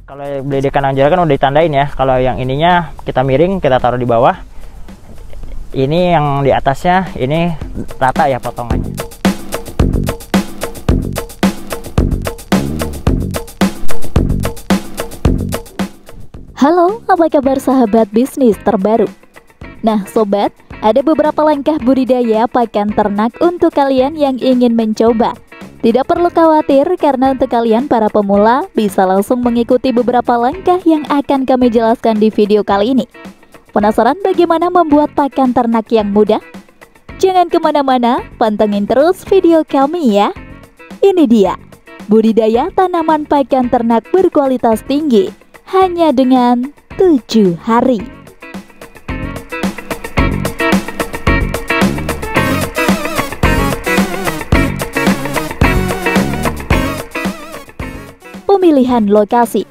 Kalau beli di kanan jalan kan udah ditandain ya. Kalau yang ininya kita miring, kita taruh di bawah. Ini yang di atasnya, ini rata ya potongannya. Halo, apa kabar sahabat bisnis terbaru? Nah sobat, ada beberapa langkah budidaya pakan ternak untuk kalian yang ingin mencoba. Tidak perlu khawatir karena untuk kalian para pemula bisa langsung mengikuti beberapa langkah yang akan kami jelaskan di video kali ini. Penasaran bagaimana membuat pakan ternak yang mudah? Jangan kemana-mana, pantengin terus video kami ya. Ini dia, budidaya tanaman pakan ternak berkualitas tinggi hanya dengan 7 hari. Pemilihan lokasi.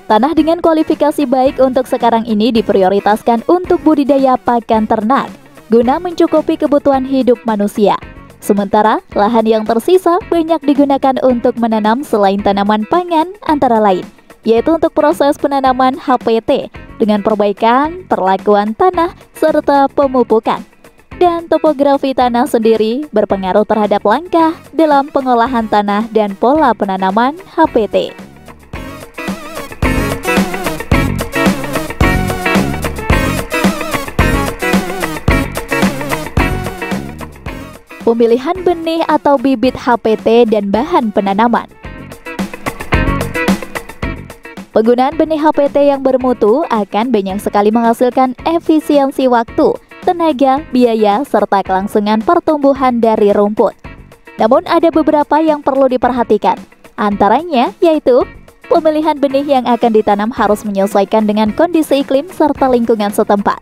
Tanah dengan kualifikasi baik untuk sekarang ini diprioritaskan untuk budidaya pakan ternak guna mencukupi kebutuhan hidup manusia. Sementara lahan yang tersisa banyak digunakan untuk menanam selain tanaman pangan antara lain, yaitu untuk proses penanaman HPT dengan perbaikan perlakuan tanah serta pemupukan. Dan topografi tanah sendiri berpengaruh terhadap langkah dalam pengolahan tanah dan pola penanaman HPT. Pemilihan benih atau bibit HPT dan bahan penanaman. Penggunaan benih HPT yang bermutu akan banyak sekali menghasilkan efisiensi waktu, tenaga, biaya, serta kelangsungan pertumbuhan dari rumput. Namun ada beberapa yang perlu diperhatikan. Antaranya yaitu pemilihan benih yang akan ditanam harus menyesuaikan dengan kondisi iklim serta lingkungan setempat.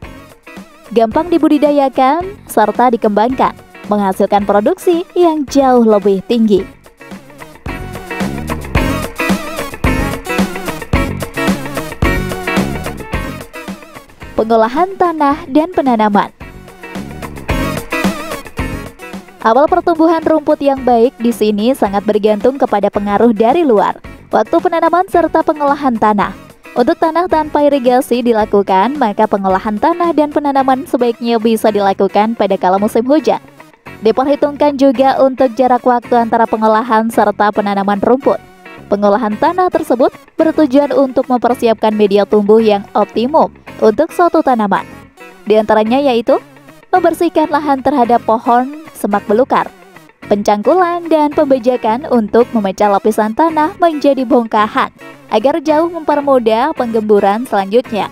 Gampang dibudidayakan serta dikembangkan, menghasilkan produksi yang jauh lebih tinggi. Pengolahan tanah dan penanaman. Awal pertumbuhan rumput yang baik di sini sangat bergantung kepada pengaruh dari luar, waktu penanaman serta pengolahan tanah. Untuk tanah tanpa irigasi dilakukan, maka pengolahan tanah dan penanaman sebaiknya bisa dilakukan pada kala musim hujan. Diperhitungkan juga untuk jarak waktu antara pengolahan serta penanaman rumput. Pengolahan tanah tersebut bertujuan untuk mempersiapkan media tumbuh yang optimum untuk suatu tanaman. Di antaranya yaitu membersihkan lahan terhadap pohon, semak belukar, pencangkulan dan pembejakan untuk memecah lapisan tanah menjadi bongkahan agar jauh mempermudah penggemburan selanjutnya.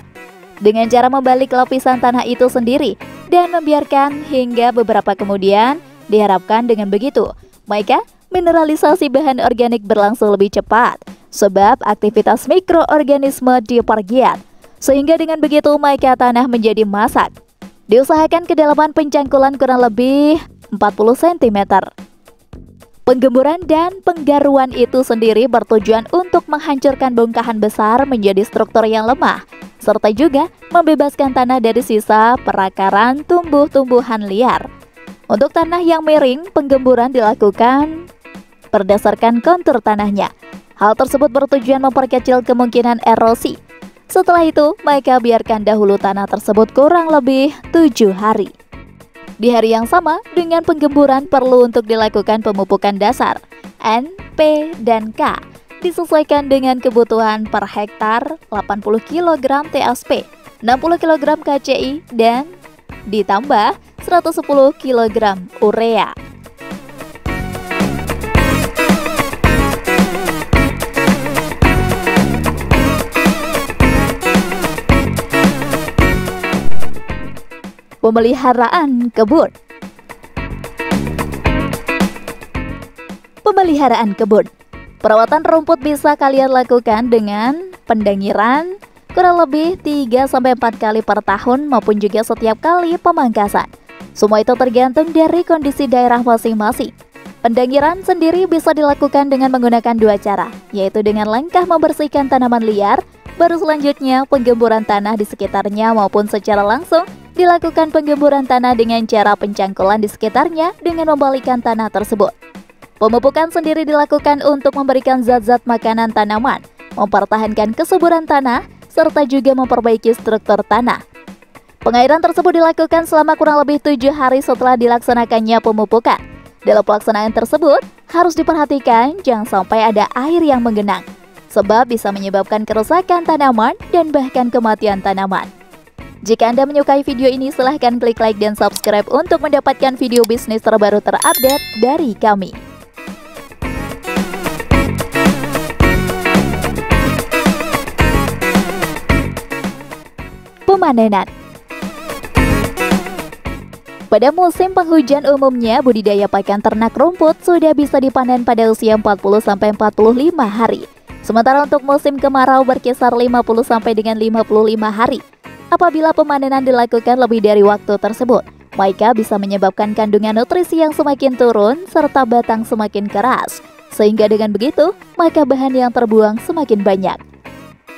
Dengan cara membalik lapisan tanah itu sendiri dan membiarkan hingga beberapa kemudian, diharapkan dengan begitu, maka mineralisasi bahan organik berlangsung lebih cepat sebab aktivitas mikroorganisme dipergiat. Sehingga dengan begitu maka tanah menjadi masak. Diusahakan kedalaman pencangkulan kurang lebih 40 cm. Penggemburan dan penggaruan itu sendiri bertujuan untuk menghancurkan bongkahan besar menjadi struktur yang lemah, serta juga membebaskan tanah dari sisa perakaran tumbuh-tumbuhan liar. Untuk tanah yang miring, penggemburan dilakukan berdasarkan kontur tanahnya. Hal tersebut bertujuan memperkecil kemungkinan erosi. Setelah itu, maka biarkan dahulu tanah tersebut kurang lebih 7 hari. Di hari yang sama, dengan penggemburan perlu untuk dilakukan pemupukan dasar N, P, dan K disesuaikan dengan kebutuhan per hektar 80 kg TSP, 60 kg KCI, dan ditambah 110 kg urea. Pemeliharaan kebun. Pemeliharaan kebun. Perawatan rumput bisa kalian lakukan dengan pendangiran kurang lebih 3-4 kali per tahun maupun juga setiap kali pemangkasan. Semua itu tergantung dari kondisi daerah masing-masing. Pendangiran sendiri bisa dilakukan dengan menggunakan 2 cara, yaitu dengan langkah membersihkan tanaman liar, baru selanjutnya penggemburan tanah di sekitarnya maupun secara langsung dilakukan penggemburan tanah dengan cara pencangkulan di sekitarnya dengan membalikkan tanah tersebut. Pemupukan sendiri dilakukan untuk memberikan zat-zat makanan tanaman, mempertahankan kesuburan tanah, serta juga memperbaiki struktur tanah. Pengairan tersebut dilakukan selama kurang lebih 7 hari setelah dilaksanakannya pemupukan. Dalam pelaksanaan tersebut, harus diperhatikan jangan sampai ada air yang menggenang, sebab bisa menyebabkan kerusakan tanaman dan bahkan kematian tanaman. Jika Anda menyukai video ini, silahkan klik like dan subscribe untuk mendapatkan video bisnis terbaru terupdate dari kami. Pemanenan. Pada musim penghujan umumnya, budidaya pakan ternak rumput sudah bisa dipanen pada usia 40-45 hari. Sementara untuk musim kemarau berkisar 50 sampai dengan 55 hari. Apabila pemanenan dilakukan lebih dari waktu tersebut, maka bisa menyebabkan kandungan nutrisi yang semakin turun serta batang semakin keras. Sehingga dengan begitu, maka bahan yang terbuang semakin banyak.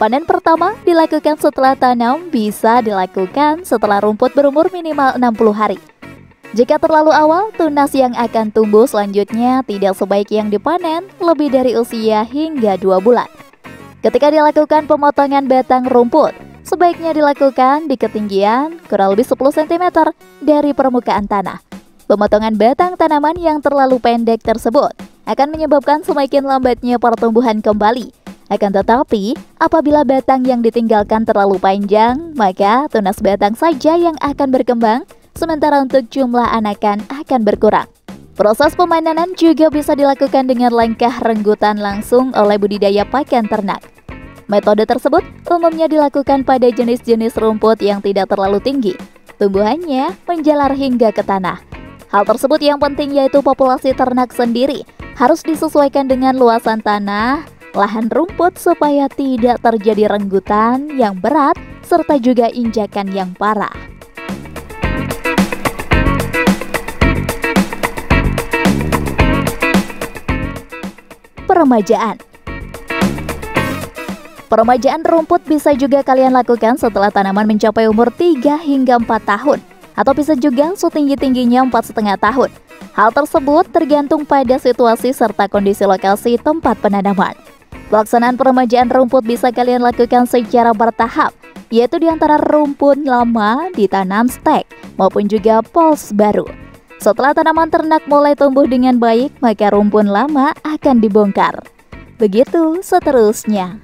Panen pertama dilakukan setelah tanam bisa dilakukan setelah rumput berumur minimal 60 hari. Jika terlalu awal, tunas yang akan tumbuh selanjutnya tidak sebaik yang dipanen lebih dari usia hingga 2 bulan. Ketika dilakukan pemotongan batang rumput, sebaiknya dilakukan di ketinggian kurang lebih 10 cm dari permukaan tanah. Pemotongan batang tanaman yang terlalu pendek tersebut akan menyebabkan semakin lambatnya pertumbuhan kembali. Akan tetapi, apabila batang yang ditinggalkan terlalu panjang, maka tunas batang saja yang akan berkembang, sementara untuk jumlah anakan akan berkurang. Proses pemanenan juga bisa dilakukan dengan langkah renggutan langsung oleh budidaya pakan ternak. Metode tersebut umumnya dilakukan pada jenis-jenis rumput yang tidak terlalu tinggi. Tumbuhannya menjalar hingga ke tanah. Hal tersebut yang penting yaitu populasi ternak sendiri harus disesuaikan dengan luasan tanah, lahan rumput supaya tidak terjadi renggutan yang berat serta juga injakan yang parah. Peremajaan. Peremajaan rumput bisa juga kalian lakukan setelah tanaman mencapai umur 3 hingga 4 tahun, atau bisa juga setinggi-tingginya 4,5 tahun. Hal tersebut tergantung pada situasi serta kondisi lokasi tempat penanaman. Pelaksanaan peremajaan rumput bisa kalian lakukan secara bertahap, yaitu di antara rumput lama ditanam stek maupun juga poles baru. Setelah tanaman ternak mulai tumbuh dengan baik, maka rumput lama akan dibongkar. Begitu seterusnya.